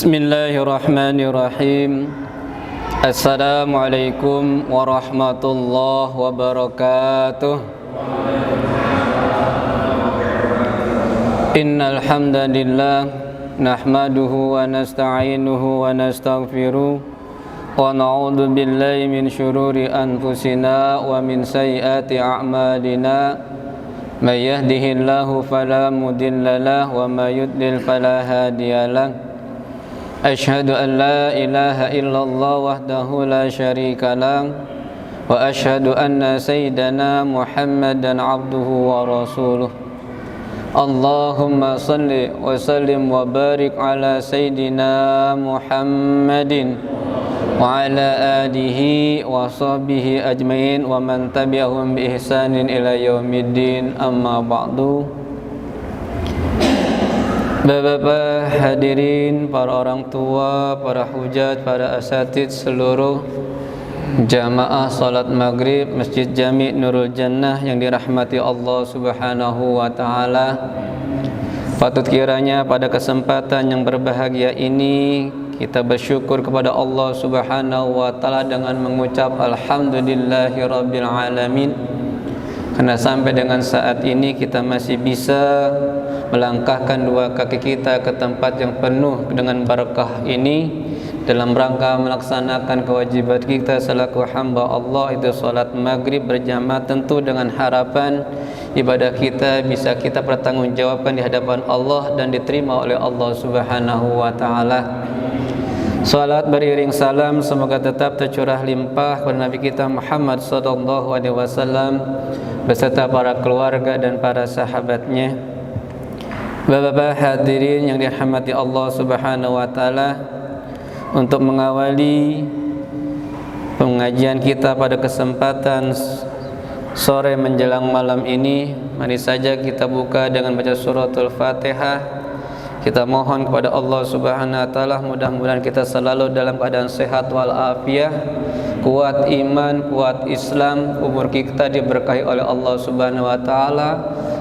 Bismillahirrahmanirrahim. Assalamualaikum warahmatullahi wabarakatuh. Innal hamdalillah nahmaduhu wa nasta'inuhu wa nastaghfiruh wa na'udzu billahi min syururi anfusina wa min sayyiati a'malina. May yahdihillahu fala mudilla lahu wa may yudlil fala hadiya lahu. Asyhadu an la ilaha illallah wahdahu la syarika lah wa asyhadu anna sayyidana Muhammadan abduhu wa rasuluh. Allahumma salli wa sallim wa barik ala sayyidina Muhammadin wa ala alihi wa sahbihi ajmain wa man tabi'ahum bi ihsanin ila yaumiddin, amma ba'du. Bapak-bapak hadirin, para orang tua, para hujat, para asatid, seluruh jamaah salat maghrib Masjid Jami' Nurul Jannah yang dirahmati Allah Subhanahu wa ta'ala. Patut kiranya pada kesempatan yang berbahagia ini kita bersyukur kepada Allah Subhanahu wa ta'ala dengan mengucap alhamdulillahi rabbil alamin, karena sampai dengan saat ini kita masih bisa melangkahkan dua kaki kita ke tempat yang penuh dengan barakah ini dalam rangka melaksanakan kewajiban kita selaku hamba Allah, itu salat maghrib berjamaah, tentu dengan harapan ibadah kita bisa kita pertanggungjawabkan di hadapan Allah dan diterima oleh Allah Subhanahu wa ta'ala. Salat beriring salam semoga tetap tercurah limpah kepada Nabi kita Muhammad sallallahu alaihi wasallam beserta para keluarga dan para sahabatnya. Bapak-bapak hadirin yang dirahmati Allah Subhanahu wa ta'ala, untuk mengawali pengajian kita pada kesempatan sore menjelang malam ini, mari saja kita buka dengan baca suratul Fatihah. Kita mohon kepada Allah Subhanahu wa ta'ala, mudah-mudahan kita selalu dalam keadaan sehat walafiat, kuat iman, kuat Islam, umur kita diberkahi oleh Allah Subhanahu wa ta'ala,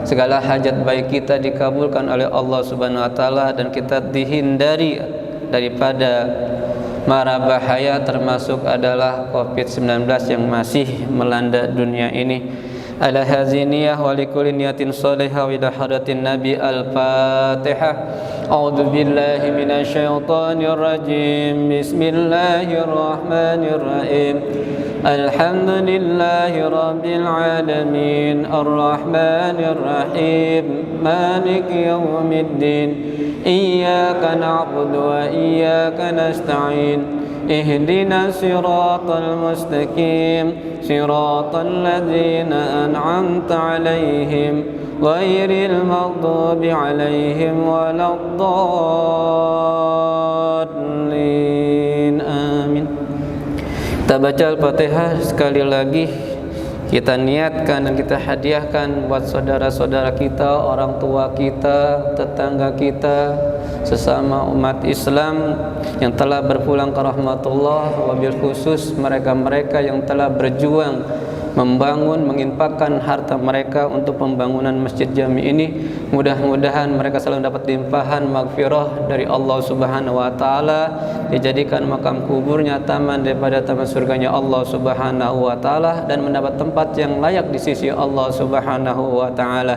segala hajat baik kita dikabulkan oleh Allah Subhanahu wa ta'ala, dan kita dihindari daripada mara bahaya, termasuk adalah COVID-19 yang masih melanda dunia ini. Ala haziniyah wa likulli niyatin salihah wa ila hadratin nabi al-fatihah. A'udzu billahi minasy syaithanir rajim. Bismillahirrahmanirrahim. Alhamdulillahi rabbil alamin, arrahmanir rahim, maliki yaumiddin. Iyyaka na'budu wa iyyaka nasta'in. Ihdina siratal mustaqim, siratal ladzina an'amta 'alaihim ghairil maghdubi 'alaihim waladdallin. Amin. Kita baca Al-Fatihah sekali lagi. Kita niatkan dan kita hadiahkan buat saudara-saudara kita, orang tua kita, tetangga kita, sesama umat Islam yang telah berpulang ke rahmatullah, wabil khusus mereka-mereka yang telah berjuang membangun, menginfakkan harta mereka untuk pembangunan Masjid Jami ini. Mudah-mudahan mereka selalu dapat limpahan maghfirah dari Allah Subhanahu wa ta'ala, dijadikan makam kuburnya taman daripada taman surganya Allah Subhanahu wa ta'ala, dan mendapat tempat yang layak di sisi Allah Subhanahu wa ta'ala.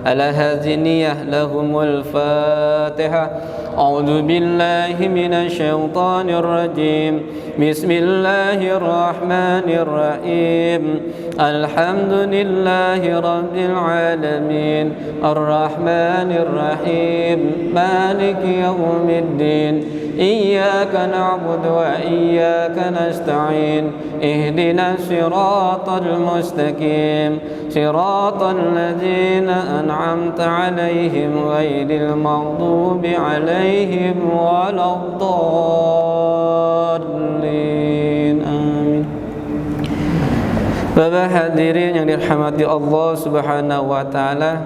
Ala haziniyah lahumul fatihah. A'udzu billahi minasy syaithanir rajim. Bismillahirrahmanirrahim. Alhamdulillahi rabbil alamin, arrahmanir rahim, maliki yaumiddin. Iyyaka na'budu wa iyyaka nasta'in. Ihdinas siratal mustaqim, siratal ladzina an'amta 'alaihim ghairil maghdubi 'alaihim waladdallin. Amin. Bapak hadirin yang dirahmati Allah Subhanahu wa ta'ala,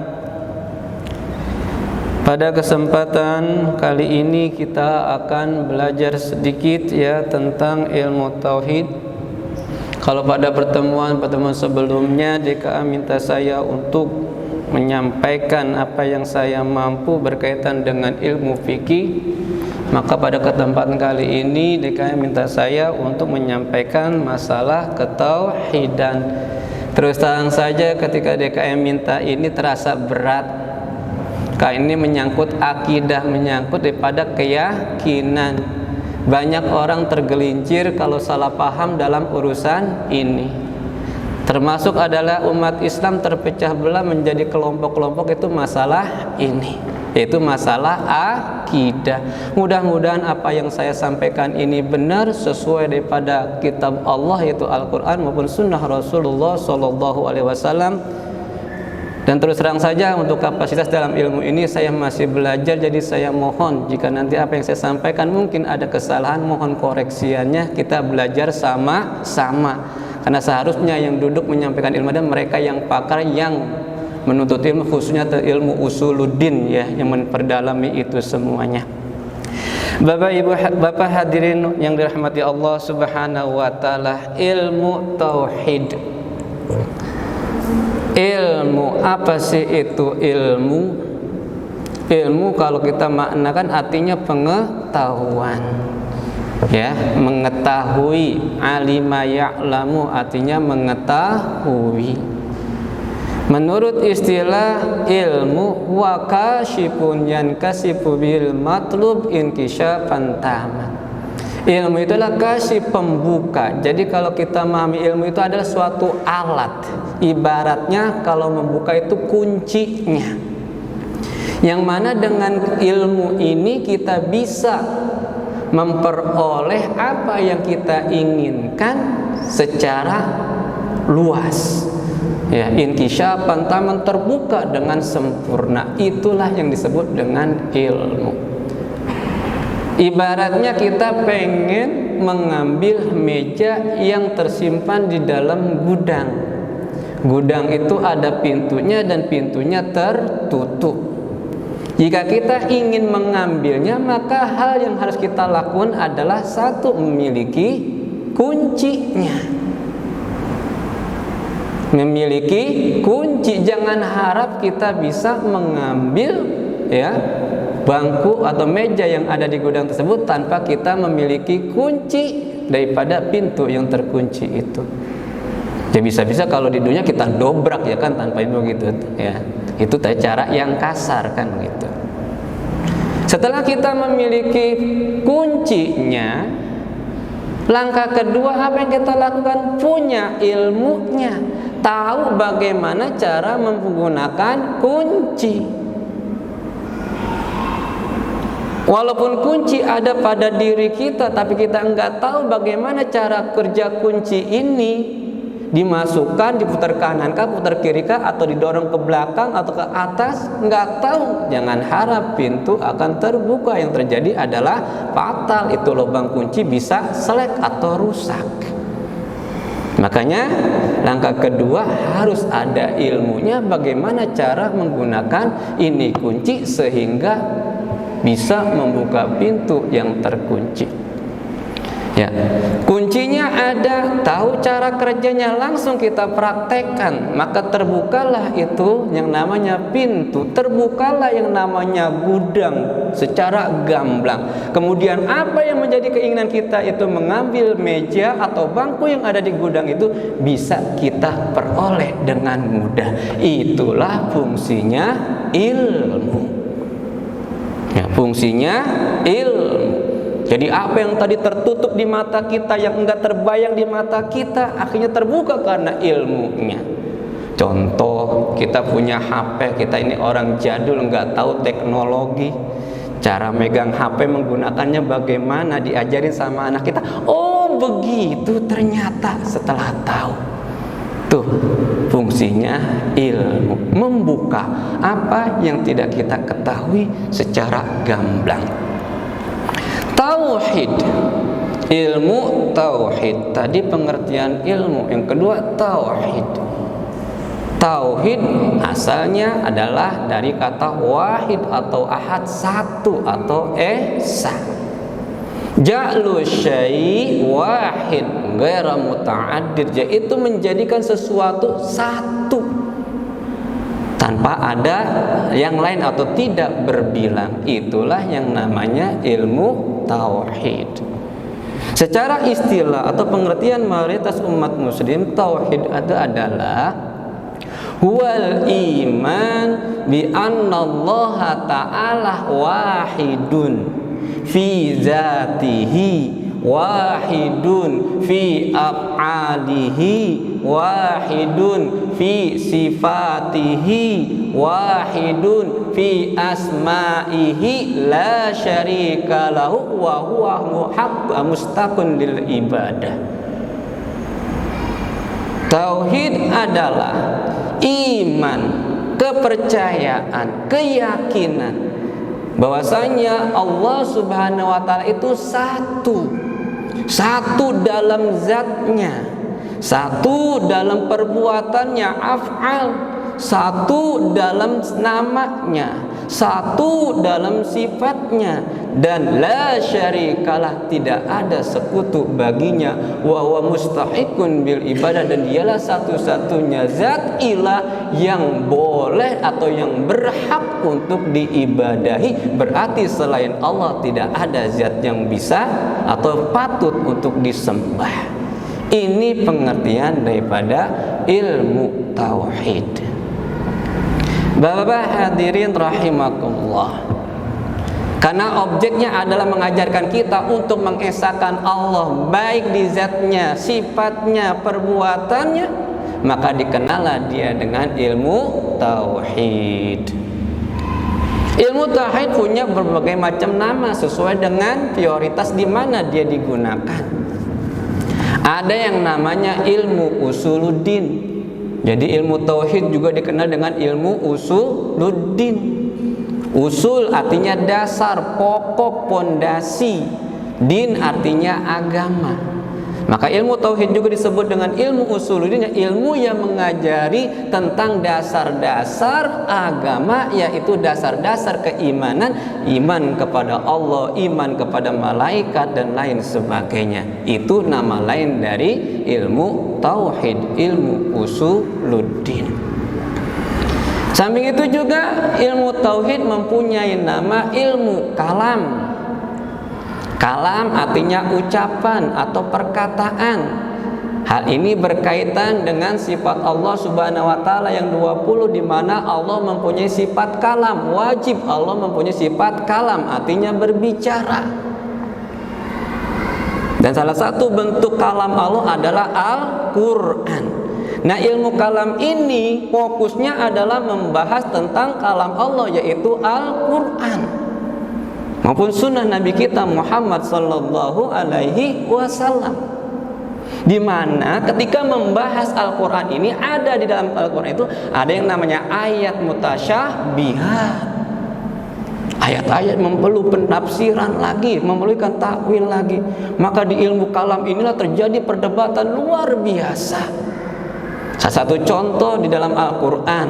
pada kesempatan kali ini kita akan belajar sedikit ya tentang ilmu tauhid. Kalau pada pertemuan sebelumnya DKA minta saya untuk menyampaikan apa yang saya mampu berkaitan dengan ilmu fikih, Maka pada kesempatan kali ini DKM minta saya untuk menyampaikan masalah ketauhidan. Terus terang saja ketika DKM minta ini terasa berat, karena ini menyangkut akidah, menyangkut daripada keyakinan. Banyak orang tergelincir kalau salah paham dalam urusan ini. Termasuk adalah umat Islam terpecah belah menjadi kelompok-kelompok itu masalah ini, yaitu masalah akidah. Mudah-mudahan apa yang saya sampaikan ini benar sesuai daripada kitab Allah yaitu Al-Quran maupun sunnah Rasulullah SAW. Dan terus terang saja untuk kapasitas dalam ilmu ini saya masih belajar, jadi saya mohon jika nanti apa yang saya sampaikan mungkin ada kesalahan, mohon koreksiannya. Kita belajar sama-sama, karena seharusnya yang duduk menyampaikan ilmu dan mereka yang pakar, yang menuntut ilmu, khususnya ilmu usuluddin ya, yang memperdalami itu semuanya. Bapak Ibu, Bapak hadirin yang dirahmati Allah Subhanahu wa taala, ilmu tauhid. Ilmu apa sih itu ilmu? Ilmu kalau kita maknakan artinya pengetahuan. Ya, mengetahui. Alima ya'lamu artinya mengetahui. Menurut istilah ilmu, wa kasyifun yankasifu bil matlub inkisyafan taman. Ilmu itulah kasih pembuka. Jadi kalau kita memahami ilmu itu adalah suatu alat. Ibaratnya kalau membuka itu kuncinya. Yang mana dengan ilmu ini kita bisa memperoleh apa yang kita inginkan secara luas. Ya, inkisyafan taman, terbuka dengan sempurna. Itulah yang disebut dengan ilmu. Ibaratnya kita pengen mengambil meja yang tersimpan di dalam gudang. Gudang itu ada pintunya dan pintunya tertutup. Jika kita ingin mengambilnya, maka hal yang harus kita lakukan adalah satu, memiliki kuncinya. Memiliki kunci. Jangan harap kita bisa mengambil ya bangku atau meja yang ada di gudang tersebut tanpa kita memiliki kunci daripada pintu yang terkunci itu. Ya bisa-bisa kalau di dunia kita dobrak ya kan tanpa itu gitu ya. Itu cara yang kasar kan begitu. Setelah kita memiliki kuncinya, langkah kedua apa yang kita lakukan? Punya ilmunya, tahu bagaimana cara menggunakan kunci. Walaupun kunci ada pada diri kita, tapi kita enggak tahu bagaimana cara kerja kunci ini. Dimasukkan, diputar kanan kah, putar kiri kah, atau didorong ke belakang atau ke atas, enggak tahu. Jangan harap pintu akan terbuka. Yang terjadi adalah fatal. Itu lubang kunci bisa selek atau rusak. Makanya langkah kedua harus ada ilmunya, bagaimana cara menggunakan ini kunci sehingga bisa membuka pintu yang terkunci. Ya, kuncinya ada, tahu cara kerjanya, langsung kita praktekkan, maka terbukalah itu yang namanya pintu, terbukalah yang namanya gudang secara gamblang. Kemudian apa yang menjadi keinginan kita itu mengambil meja atau bangku yang ada di gudang itu bisa kita peroleh dengan mudah. Itulah fungsinya ilmu. Ya, fungsinya ilmu. Jadi apa yang tadi tertutup di mata kita, yang enggak terbayang di mata kita, akhirnya terbuka karena ilmunya. Contoh, kita punya HP, kita ini orang jadul, enggak tahu teknologi. Cara megang HP menggunakannya bagaimana, diajarin sama anak kita. Oh begitu ternyata setelah tahu. Tuh fungsinya ilmu, membuka apa yang tidak kita ketahui secara gamblang. Tauhid, ilmu tauhid. Tadi pengertian ilmu. Yang kedua tauhid. Tauhid asalnya adalah dari kata wahid atau ahad, satu atau esa. Ja'lu syai' wahid ghaira muta'addid, yaitu menjadikan sesuatu satu. tanpa ada yang lain atau tidak berbilang. Itulah yang namanya ilmu tauhid. Secara istilah atau pengertian mayoritas umat muslim, tauhid itu adalah huwal iman bi anna Allah ta'ala wahidun fi zatihi, wahidun fi af'alihi, wahidun fi sifatihi, wahidun fi asma'ihi, la syarika lahu wa huwa mustaqun lil ibadah. Tauhid adalah iman, kepercayaan, keyakinan bahwasanya Allah Subhanahu wa taala itu satu dalam zatnya, satu dalam perbuatannya af'al, satu dalam namanya, satu dalam sifatnya, dan la syarikalah, tidak ada sekutu baginya, wa huwa mustahiqun bil ibadah, dan dialah satu-satunya zat ilah yang boleh atau yang berhak untuk diibadahi. Berarti selain Allah tidak ada zat yang bisa atau patut untuk disembah. Ini pengertian daripada ilmu tauhid. Bapak hadirin rahimakumullah, karena objeknya adalah mengajarkan kita untuk mengesahkan Allah baik di zatnya, sifatnya, perbuatannya, maka dikenallah dia dengan ilmu tauhid. Ilmu tauhid punya berbagai macam nama sesuai dengan prioritas di mana dia digunakan. Ada yang namanya ilmu usuluddin. Jadi ilmu tauhid juga dikenal dengan ilmu usuluddin. Usul artinya dasar, pokok, pondasi. Din artinya agama. Maka ilmu tauhid juga disebut dengan ilmu usuluddin, ilmu yang mengajari tentang dasar-dasar agama, yaitu dasar-dasar keimanan, iman kepada Allah, iman kepada malaikat, dan lain sebagainya. Itu nama lain dari ilmu tauhid, ilmu usuluddin. Samping itu juga ilmu tauhid mempunyai nama ilmu kalam. Kalam artinya ucapan atau perkataan. Hal ini berkaitan dengan sifat Allah Subhanahu wa taala yang 20, di mana Allah mempunyai sifat kalam. Wajib Allah mempunyai sifat kalam, artinya berbicara. Dan salah satu bentuk kalam Allah adalah Al-Qur'an. Nah, ilmu kalam ini fokusnya adalah membahas tentang kalam Allah, yaitu Al-Qur'an maupun sunnah Nabi kita Muhammad sallallahu alaihi wasallam. Di mana ketika membahas Al-Qur'an ini, ada di dalam Al-Qur'an itu ada yang namanya ayat mutasyabihat. Ayat-ayat memerlukan penafsiran lagi, memerlukan takwil lagi. Maka di ilmu kalam inilah terjadi perdebatan luar biasa. Salah satu contoh di dalam Al-Qur'an,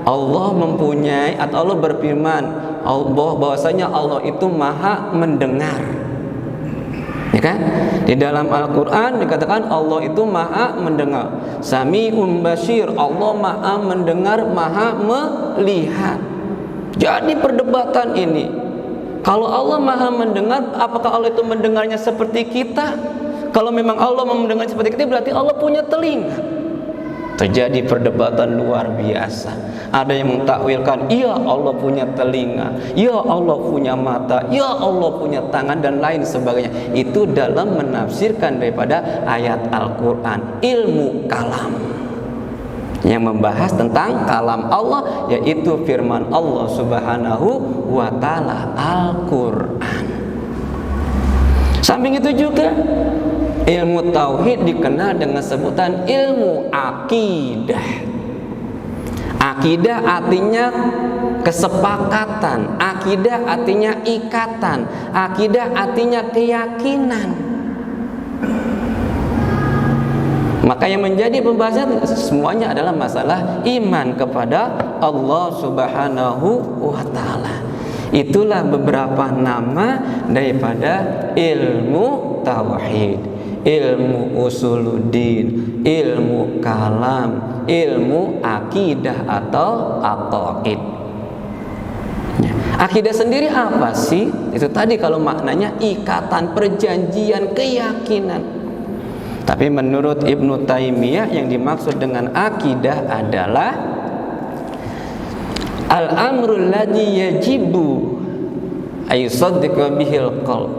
Allah mempunyai atau Allah berfirman, bahwasanya Allah itu maha mendengar, ya kan? Di dalam Al-Quran dikatakan Allah itu maha mendengar. Sami'un basir, Allah maha mendengar, maha melihat. Jadi perdebatan ini, kalau Allah maha mendengar, apakah Allah itu mendengarnya seperti kita? Kalau memang Allah mendengar seperti kita, berarti Allah punya telinga. Terjadi perdebatan luar biasa. Ada yang mentakwilkan, ya Allah punya telinga, ya Allah punya mata, ya Allah punya tangan, dan lain sebagainya. Itu dalam menafsirkan daripada ayat Al-Quran, ilmu kalam yang membahas tentang kalam Allah, yaitu firman Allah Subhanahu wa ta'ala, Al-Quran. Samping itu juga ilmu tauhid dikenal dengan sebutan ilmu akidah. Akidah artinya kesepakatan, akidah artinya ikatan, akidah artinya keyakinan. Maka yang menjadi pembahasan semuanya adalah masalah iman kepada Allah Subhanahu wa ta'ala. Itulah beberapa nama daripada ilmu tauhid. ilmu usuluddin, ilmu kalam, ilmu akidah atau aqaid. Akidah sendiri apa sih? Itu tadi kalau maknanya ikatan, perjanjian, keyakinan. Tapi menurut Ibnu Taimiyah yang dimaksud dengan akidah adalah al-amrul ladzi yajibu ayusaddiqa bihil qalb,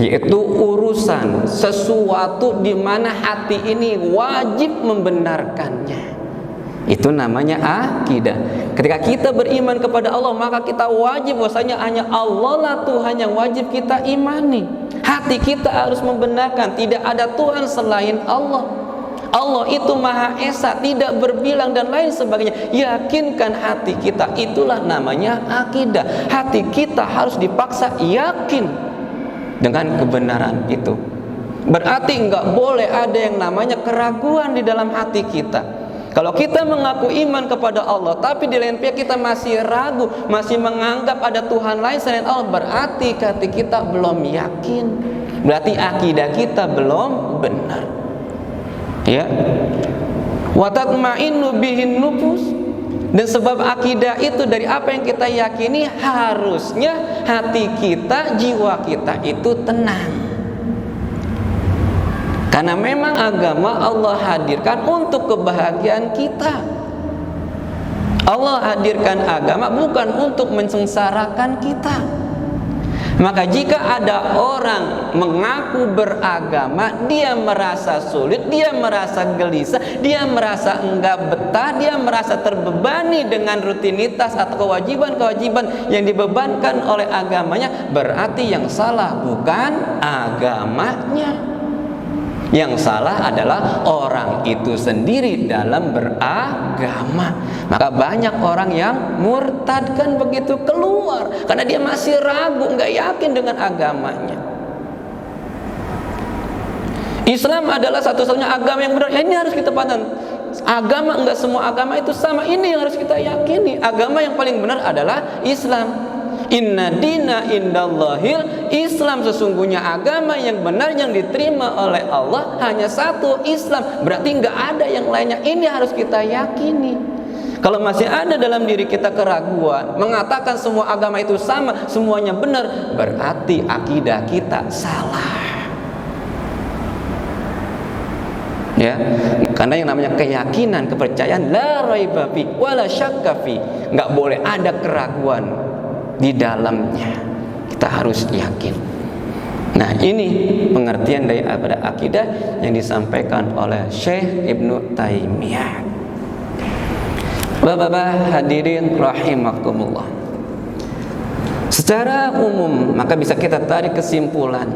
yaitu urusan sesuatu di mana hati ini wajib membenarkannya. Itu namanya akidah. Ketika kita beriman kepada Allah, maka kita wajib bahwasanya hanya Allah lah Tuhan yang wajib kita imani. Hati kita harus membenarkan tidak ada Tuhan selain Allah. Allah itu Maha Esa, tidak berbilang dan lain sebagainya. Yakinkan hati kita, itulah namanya akidah. Hati kita harus dipaksa yakin dengan kebenaran itu. Berarti enggak boleh ada yang namanya keraguan di dalam hati kita. Kalau kita mengaku iman kepada Allah, tapi di lain pihak kita masih ragu, masih menganggap ada Tuhan lain selain Allah, berarti hati kita belum yakin. Berarti akidah kita belum benar. Ya. Wa tatma'innu bihin nufus. Dan sebab akidah itu dari apa yang kita yakini, harusnya hati kita, jiwa kita itu tenang. Karena memang agama Allah hadirkan untuk kebahagiaan kita. Allah hadirkan agama bukan untuk mensengsarakan kita. Maka jika ada orang mengaku beragama, dia merasa sulit, dia merasa gelisah, dia merasa enggak betah, dia merasa terbebani dengan rutinitas atau kewajiban-kewajiban yang dibebankan oleh agamanya, berarti yang salah bukan agamanya. Yang salah adalah orang itu sendiri dalam beragama. Maka banyak orang yang murtad kan begitu keluar karena dia masih ragu, nggak yakin dengan agamanya. Islam adalah satu-satunya agama yang benar. Ini harus kita paham. Agama, enggak semua agama itu sama. Ini yang harus kita yakini. Agama yang paling benar adalah Islam. Inna dina indallahil Islam, sesungguhnya agama yang benar yang diterima oleh Allah hanya satu, Islam. Berarti nggak ada yang lainnya. Ini harus kita yakini. Kalau masih ada dalam diri kita keraguan, mengatakan semua agama itu sama, semuanya benar, berarti akidah kita salah. Ya, karena yang namanya keyakinan, kepercayaan, la raiba fi wala syakka fi, nggak boleh ada keraguan di dalamnya. Kita harus yakin. Nah, ini pengertian daripada akidah yang disampaikan oleh Syekh Ibnu Taimiyah. Bapak-bapak hadirin rahimakumullah. Secara umum maka bisa kita tarik kesimpulan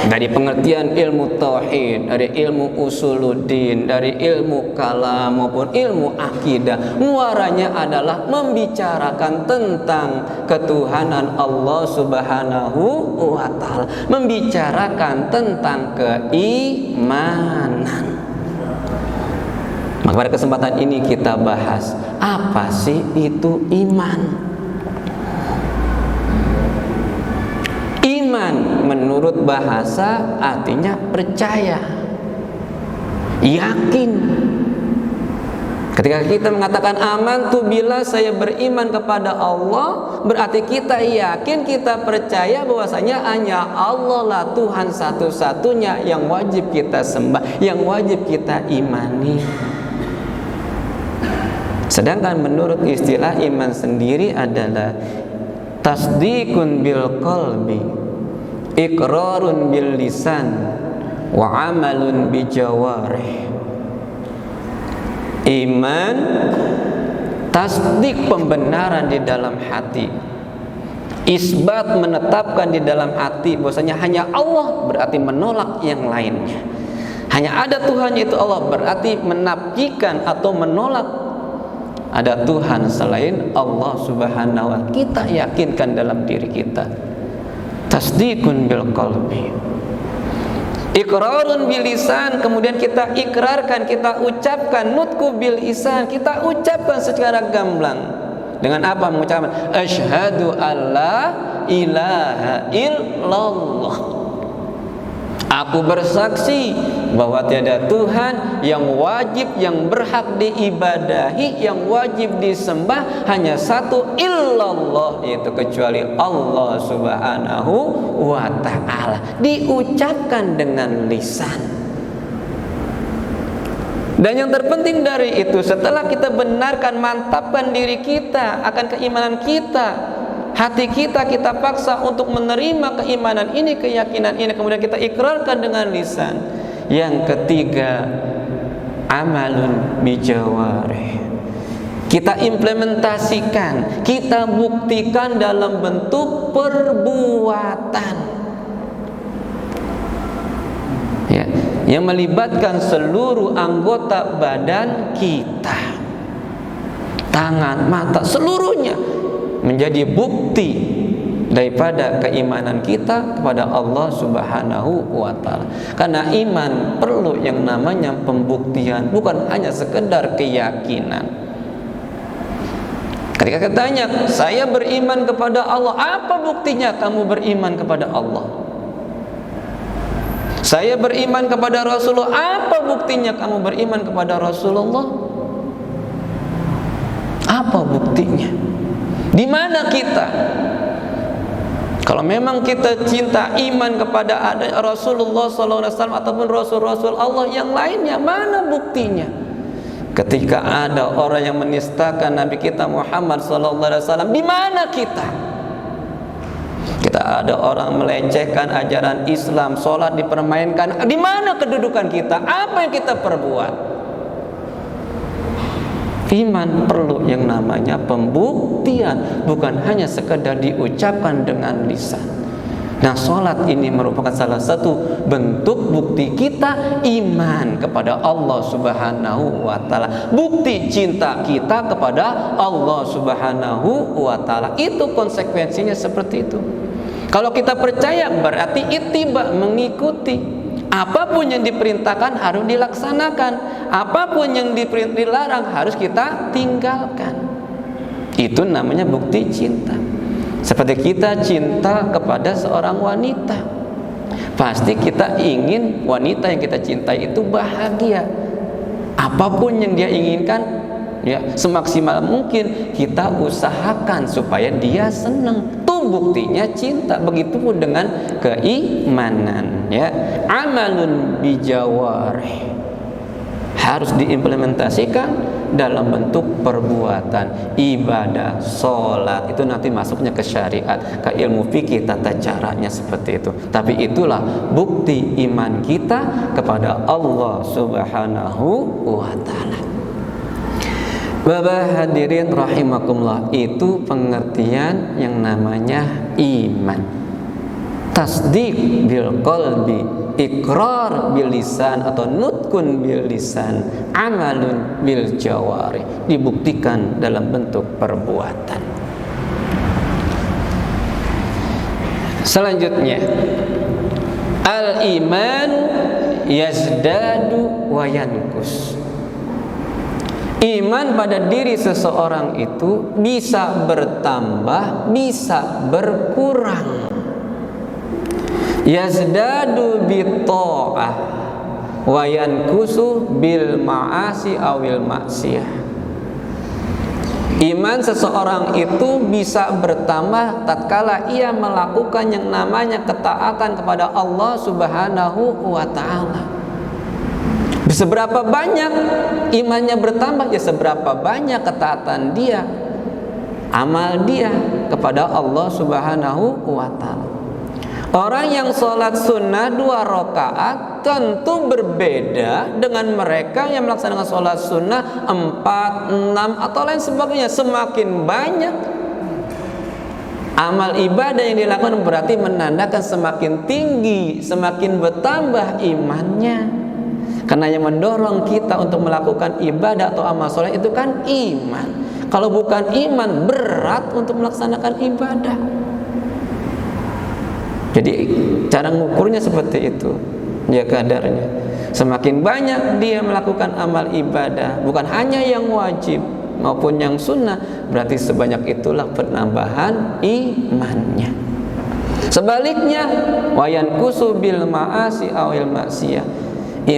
dari pengertian ilmu tauhid, dari ilmu usuluddin, dari ilmu kalam maupun ilmu akidah, muaranya adalah membicarakan tentang ketuhanan Allah Subhanahu wa taala, membicarakan tentang keimanan. Maka pada kesempatan ini kita bahas apa sih itu iman. Iman menurut bahasa artinya percaya, yakin. Ketika kita mengatakan aman tu, bila saya beriman kepada Allah, berarti kita yakin, kita percaya bahwasanya hanya Allah lah Tuhan satu-satunya yang wajib kita sembah, yang wajib kita imani. Sedangkan menurut istilah iman sendiri adalah tasdikun bil qalbi, iqrarun bil lisan, wa amalun bi jawarih. Iman, tasdik pembenaran di dalam hati, isbat menetapkan di dalam hati bahwasanya hanya Allah, berarti menolak yang lainnya. Hanya ada Tuhan yaitu Allah, berarti menafikan atau menolak ada Tuhan selain Allah Subhanahu wa ta'ala. Kita yakinkan dalam diri kita. Tasdikun bil qalbi, iqrarun bil lisan, kemudian kita ikrarkan, kita ucapkan. Nutku bil lisan, kita ucapkan secara gamblang. Dengan apa mengucapkan? Asyhadu alla ilaha illallah. Aku bersaksi bahwa tiada Tuhan yang wajib, yang berhak diibadahi, yang wajib disembah hanya satu, illallah, yaitu kecuali Allah Subhanahu wa ta'ala. Diucapkan dengan lisan. Dan yang terpenting dari itu, setelah kita benarkan, mantapkan diri kita akan keimanan kita, hati kita paksa untuk menerima keimanan ini, keyakinan ini, kemudian kita ikrarkan dengan lisan. Yang ketiga, amalun bijawarih. Kita implementasikan, kita buktikan dalam bentuk perbuatan, ya, yang melibatkan seluruh anggota badan kita, tangan, mata, seluruhnya menjadi bukti daripada keimanan kita kepada Allah Subhanahu wa ta'ala. Karena iman perlu yang namanya pembuktian, bukan hanya sekedar keyakinan. Ketika katanya, saya beriman kepada Allah, apa buktinya kamu beriman kepada Allah? Saya beriman kepada Rasulullah, apa buktinya kamu beriman kepada Rasulullah? Apa buktinya? Di mana kita? Kalau memang kita cinta iman kepada Rasulullah SAW ataupun Rasul-Rasul Allah yang lainnya, mana buktinya? Ketika ada orang yang menistakan Nabi kita Muhammad SAW, di mana kita? Kita ada orang melecehkan ajaran Islam, sholat dipermainkan, di mana kedudukan kita? Apa yang kita perbuat? Iman perlu yang namanya pembuktian, bukan hanya sekedar diucapkan dengan lisan. Nah, sholat ini merupakan salah satu bentuk bukti kita iman kepada Allah Subhanahu wa ta'ala, bukti cinta kita kepada Allah Subhanahu wa ta'ala. Itu konsekuensinya seperti itu. Kalau kita percaya, berarti ittiba, mengikuti. Apapun yang diperintahkan harus dilaksanakan, apapun yang dilarang harus kita tinggalkan. Itu namanya bukti cinta. Seperti kita cinta kepada seorang wanita, pasti kita ingin wanita yang kita cintai itu bahagia. Apapun yang dia inginkan, ya, semaksimal mungkin kita usahakan supaya dia senang. Itu buktinya cinta. Begitupun dengan keimanan, ya. Amalun bijawarih, harus diimplementasikan dalam bentuk perbuatan. Ibadah, sholat, itu nanti masuknya ke syariat, ke ilmu fikih, tata caranya seperti itu. Tapi itulah bukti iman kita kepada Allah Subhanahu wa ta'ala. Bapak hadirin rahimakumullah, itu pengertian yang namanya iman. Tasdiq bil qalbi, ikrar bil lisan atau nutkun bil lisan, amalun bil jawari, dibuktikan dalam bentuk perbuatan. Selanjutnya, al iman yazdadu wa yanqus. Iman pada diri seseorang itu bisa bertambah, bisa berkurang. Yazdadu bitta'ah wa yankusu bil ma'asi awil maksiyah. Iman seseorang itu bisa bertambah tatkala ia melakukan yang namanya ketaatan kepada Allah Subhanahu wa ta'ala. Seberapa banyak imannya bertambah, ya seberapa banyak ketaatan dia, amal dia kepada Allah Subhanahu wa ta'ala. Orang yang sholat sunnah 2 rakaat tentu berbeda dengan mereka yang melaksanakan sholat sunnah 4, 6 atau lain sebagainya. Semakin banyak amal ibadah yang dilakukan, berarti menandakan semakin tinggi, semakin bertambah imannya. Karena yang mendorong kita untuk melakukan ibadah atau amal soleh itu kan iman. Kalau bukan iman, berat untuk melaksanakan ibadah. Jadi cara mengukurnya seperti itu, ya kadarnya. Semakin banyak dia melakukan amal ibadah, bukan hanya yang wajib maupun yang sunnah, berarti sebanyak itulah penambahan imannya. Sebaliknya, wayan kusubil ma'asi awil maksiyah,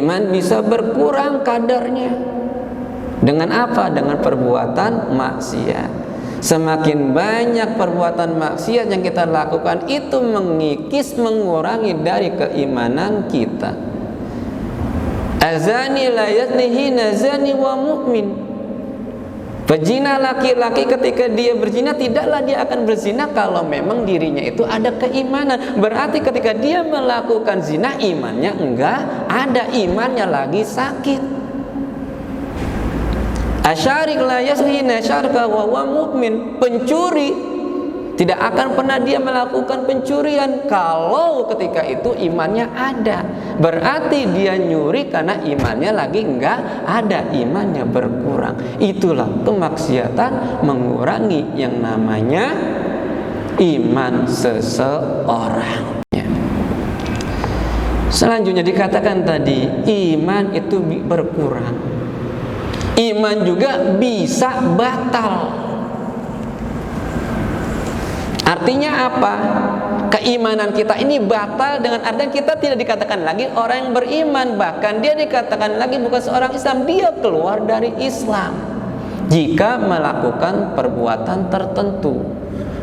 iman bisa berkurang kadarnya. Dengan apa? Dengan perbuatan maksiat. Semakin banyak perbuatan maksiat yang kita lakukan, itu mengikis, mengurangi dari keimanan kita. Azani la yazni hina zani wa mu'min. Pezina laki-laki ketika dia berzina, tidaklah dia akan berzina kalau memang dirinya itu ada keimanan. Berarti ketika dia melakukan zina, imannya enggak ada, imannya lagi sakit. Asyarik la yasrina syarka wa huwa mu'min. Pencuri tidak akan pernah dia melakukan pencurian kalau ketika itu imannya ada. Berarti dia nyuri karena imannya lagi enggak ada, imannya berkurang. Itulah kemaksiatan mengurangi yang namanya iman seseorang. Selanjutnya dikatakan tadi, iman itu berkurang. Iman juga bisa batal. Artinya apa? Keimanan kita ini batal dengan artian kita tidak dikatakan lagi orang yang beriman. Bahkan dia dikatakan lagi bukan seorang Islam, dia keluar dari Islam jika melakukan perbuatan tertentu.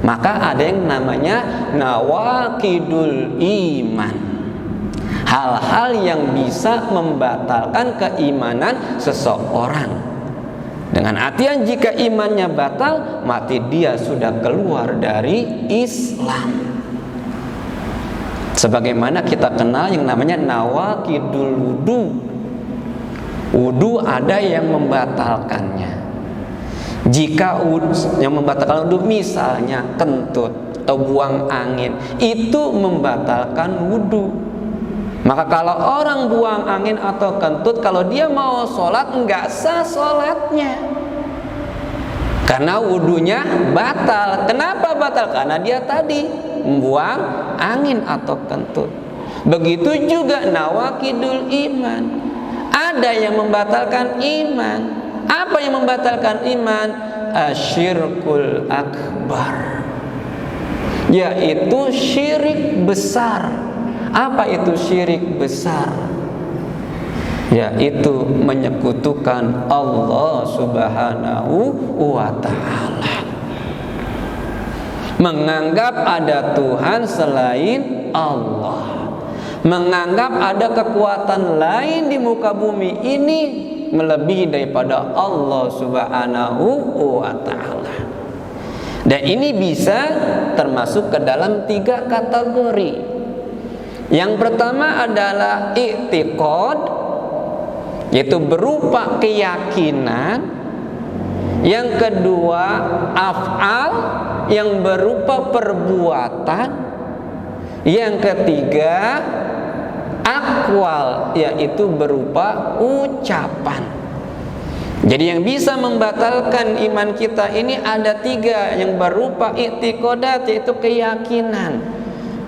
Maka ada yang namanya nawaqidul iman, hal-hal yang bisa membatalkan keimanan seseorang. Dengan artian jika imannya batal, mati dia sudah keluar dari Islam. Sebagaimana kita kenal yang namanya nawaqidul wudu. Wudu ada yang membatalkannya. Jika yang membatalkan wudu misalnya kentut atau buang angin, itu membatalkan wudu. Maka kalau orang buang angin atau kentut, kalau dia mau sholat, enggak sah sholatnya, karena wudunya batal. Kenapa batal? Karena dia tadi membuang angin atau kentut. Begitu juga nawaqidul iman, ada yang membatalkan iman. Apa yang membatalkan iman? Asyirkul akbar, yaitu syirik besar. Apa itu syirik besar? Yaitu menyekutukan Allah Subhanahu wa ta'ala, menganggap ada Tuhan selain Allah, menganggap ada kekuatan lain di muka bumi ini melebihi daripada Allah Subhanahu wa ta'ala. Dan ini bisa termasuk ke dalam 3 kategori. Yang pertama adalah i'tiqad, yaitu berupa keyakinan. Yang kedua af'al, yang berupa perbuatan. Yang ketiga aqwal, yaitu berupa ucapan. Jadi yang bisa membatalkan iman kita ini ada 3, yang berupa i'tiqadat, yaitu keyakinan,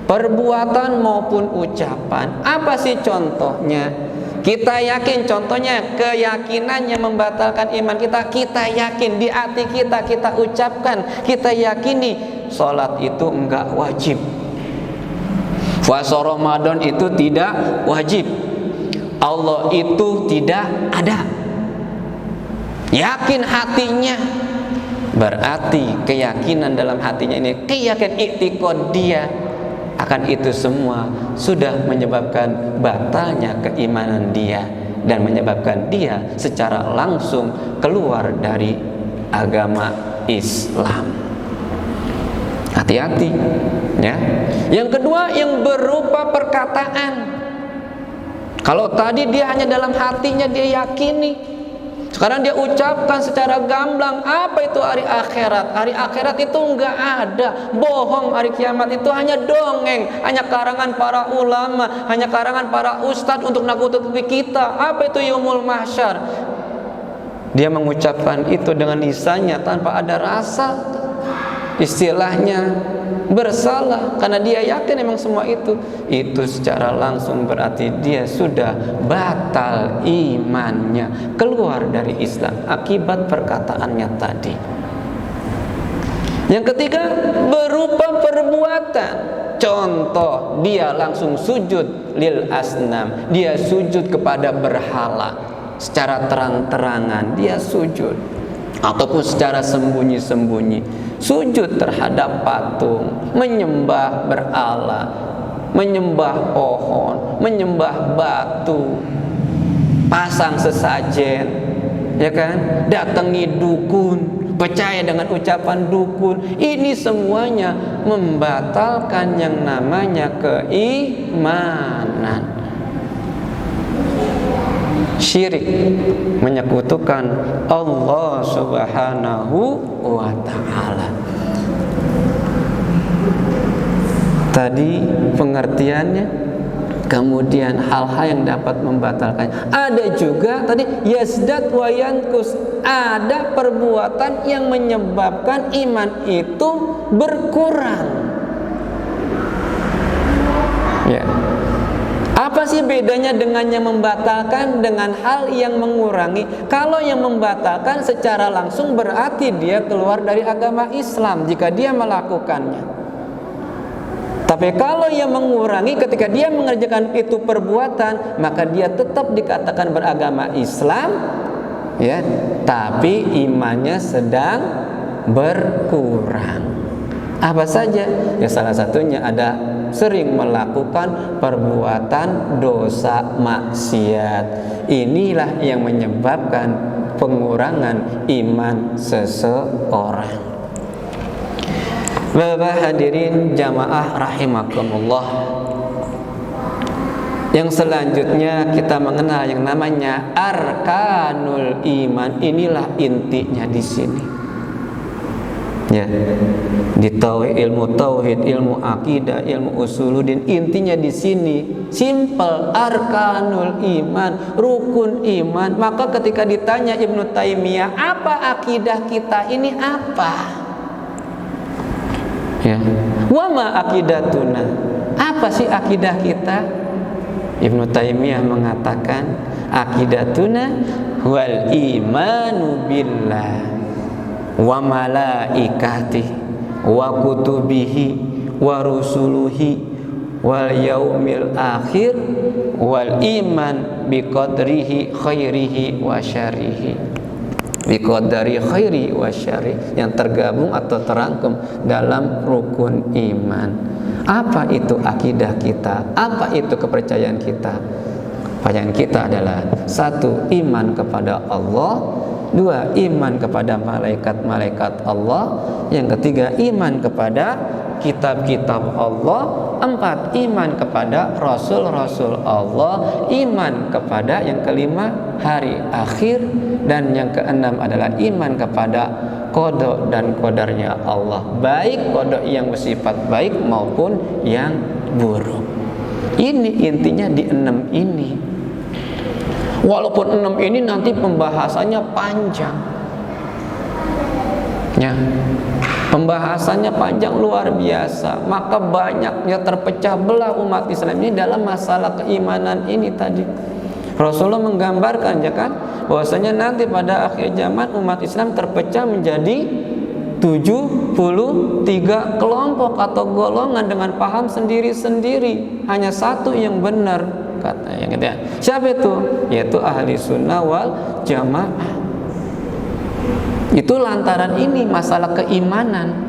perbuatan maupun ucapan. Apa sih contohnya? Kita yakin, contohnya keyakinan yang membatalkan iman kita. Kita yakin di hati kita, kita ucapkan, kita yakini sholat itu enggak wajib, puasa Ramadan itu tidak wajib, Allah itu tidak ada. Yakin hatinya, berarti keyakinan dalam hatinya ini, keyakinan i'tiqad dia akan itu semua sudah menyebabkan batalnya keimanan dia dan menyebabkan dia secara langsung keluar dari agama Islam. Hati-hati ya. Yang kedua yang berupa perkataan. Kalau tadi dia hanya dalam hatinya dia yakini, sekarang dia ucapkan secara gamblang. Apa itu hari akhirat? Hari akhirat itu enggak ada, bohong. Hari kiamat itu hanya dongeng, hanya karangan para ulama, hanya karangan para ustadz untuk nakut-nakuti kita. Apa itu yaumul mahsyar? Dia mengucapkan itu dengan lisannya tanpa ada rasa, istilahnya bersalah, karena dia yakin memang semua itu secara langsung berarti dia sudah batal imannya, keluar dari Islam akibat perkataannya tadi. Yang ketiga berupa perbuatan. Contoh, dia langsung sujud lil asnam, dia sujud kepada berhala secara terang-terangan, dia sujud, ataupun secara sembunyi-sembunyi sujud terhadap patung, menyembah berhala, menyembah pohon, menyembah batu, pasang sesajen, ya kan, datangi dukun, percaya dengan ucapan dukun. Ini semuanya membatalkan yang namanya keimanan. Syirik, menyekutukan Allah Subhanahu wa ta'ala. Tadi pengertiannya. Kemudian hal-hal yang dapat membatalkan. Ada juga tadi yazdat wa yankus, ada perbuatan yang menyebabkan iman itu berkurang. Ya. Apa sih bedanya dengan yang membatalkan dengan hal yang mengurangi? Kalau yang membatalkan secara langsung berarti dia keluar dari agama Islam jika dia melakukannya. Tapi kalau yang mengurangi, ketika dia mengerjakan itu perbuatan, maka dia tetap dikatakan beragama Islam, ya, tapi imannya sedang berkurang. Apa saja? Ya, salah satunya ada sering melakukan perbuatan dosa maksiat. Inilah yang menyebabkan pengurangan iman seseorang. Bapak hadirin jamaah rahimakumullah. Yang selanjutnya kita mengenal yang namanya arkanul iman. Inilah intinya di sini. Ya. Di ilmu tauhid, ilmu akidah, ilmu usuluddin, intinya di sini simple, arkanul iman, rukun iman. Maka ketika ditanya Ibnu Taimiyah, apa akidah kita ini apa? Ya. Wama akidatuna, apa sih akidah kita? Ibnu Taimiyah mengatakan akidatuna wal imanu billah wa malaikati wa kutubihi wa rusuluhi wal yaumil akhir wal iman biqadrihi khairihi wa syarihi. Biqadari khairi wa syari, yang tergabung atau terangkum dalam rukun iman. Apa itu akidah kita? Apa itu kepercayaan kita? Kepercayaan kita adalah satu, iman kepada Allah. Dua, iman kepada malaikat-malaikat Allah. Yang ketiga, iman kepada kitab-kitab Allah. Empat, iman kepada rasul-rasul Allah. Iman kepada yang kelima, hari akhir. Dan yang keenam adalah iman kepada qada dan qadarnya Allah, baik qada yang bersifat baik maupun yang buruk. Ini intinya di 6 ini. Walaupun 6 ini nanti pembahasannya panjang, ya, pembahasannya panjang luar biasa. Maka banyaknya terpecah belah umat Islam ini dalam masalah keimanan ini tadi. Rasulullah menggambarkan, ya kan, bahwasanya nanti pada akhir zaman umat Islam terpecah menjadi 73 kelompok atau golongan dengan paham sendiri-sendiri. Hanya satu yang benar, katanya gitu ya. Siapa itu? Yaitu ahli sunnah wal jamaah. Itu lantaran ini masalah keimanan.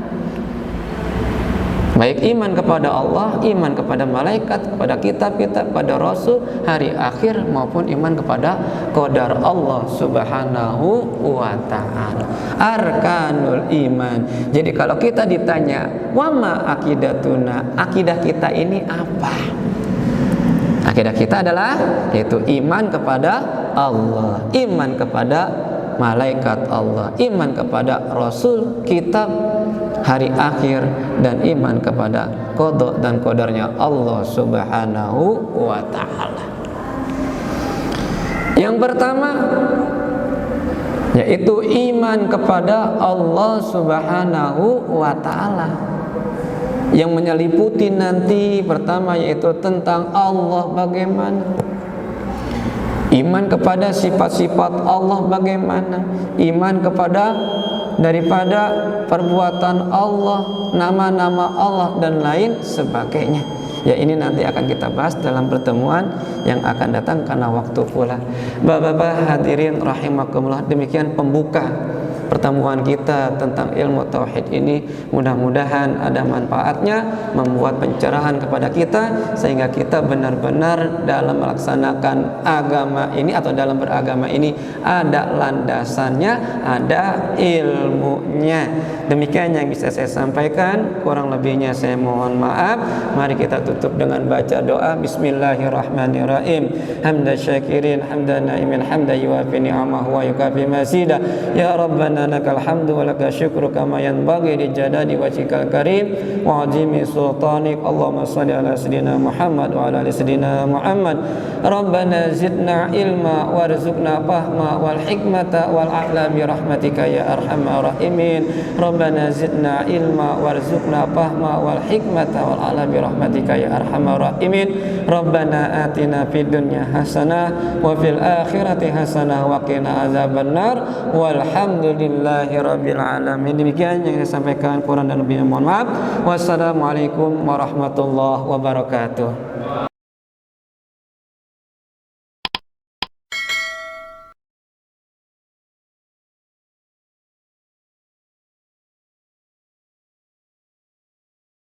Baik iman kepada Allah, iman kepada malaikat, kepada kitab-kitab, kepada rasul, hari akhir, maupun iman kepada qadar Allah Subhanahu wa ta'ala. Arkanul iman. Jadi kalau kita ditanya, wama akidatuna, akidah kita ini apa? Akidah kita adalah yaitu iman kepada Allah, iman kepada malaikat Allah, iman kepada rasul, kitab, hari akhir, dan iman kepada qada dan qadarnya Allah Subhanahu wa ta'ala. Yang pertama yaitu iman kepada Allah Subhanahu wa ta'ala, yang menyeliputi nanti pertama yaitu tentang Allah bagaimana, iman kepada sifat-sifat Allah bagaimana, iman kepada daripada perbuatan Allah, nama-nama Allah dan lain sebagainya. Ya, ini nanti akan kita bahas dalam pertemuan yang akan datang karena waktu pula. Bapak-bapak hadirin rahimakumullah, demikian pembuka pertemuan kita tentang ilmu tauhid ini. Mudah-mudahan ada manfaatnya, membuat pencerahan kepada kita sehingga kita benar-benar dalam melaksanakan agama ini atau dalam beragama ini ada landasannya, ada ilmunya. Demikian yang bisa saya sampaikan, kurang lebihnya saya mohon maaf. Mari kita tutup dengan baca doa. Bismillahirrahmanirrahim. Hamdan syakirin, hamdan naimin, hamdan yuwafi ni'amahu wa yukafi masida. Ya Rabbana lakal hamdu wa lakal syukru kama yanbaghi li jalali wajhikal karim wa azimi sultanik. Allahumma shalli ala sayyidina Muhammad wa ala ali sayyidina Muhammad. Rabbana zidna ilma warzuqna fahma wal hikmata wal a'la bi rahmatika ya arhamar rahimin. Rabbana zidna ilma warzuqna fahma wal hikmata wal a'la bi rahmatika ya arhamar rahimin. Rabbana atina fid dunya hasanah wa fil akhirati hasanah wa qina azabannar. Walhamdulillahi rabbil alamin. Demikian yang saya sampaikan, kurang dan lebihnya mohon maaf. Wassalamualaikum warahmatullahi wabarakatuh.